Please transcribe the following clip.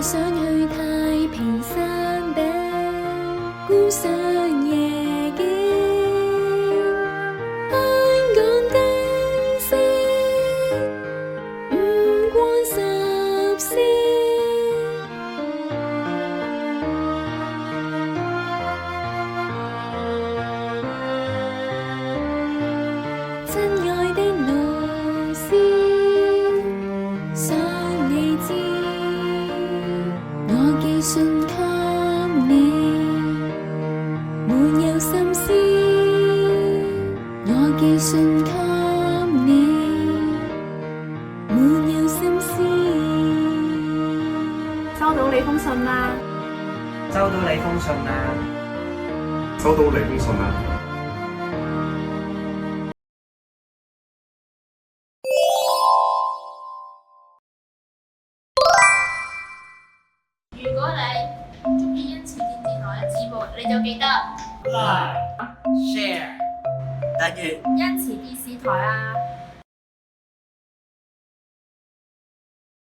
想去太平山頂觀賞夜景，香港的色五光十色。親愛的老師，想你知，我寄信給你，滿有心思。我寄信給你，滿有心思。收到你封信啦！收到你封信啦！收到你封信啦！如果你中意恩慈電視台嘅節目，你就記得 Like、Share、訂閱。恩慈電視台啊！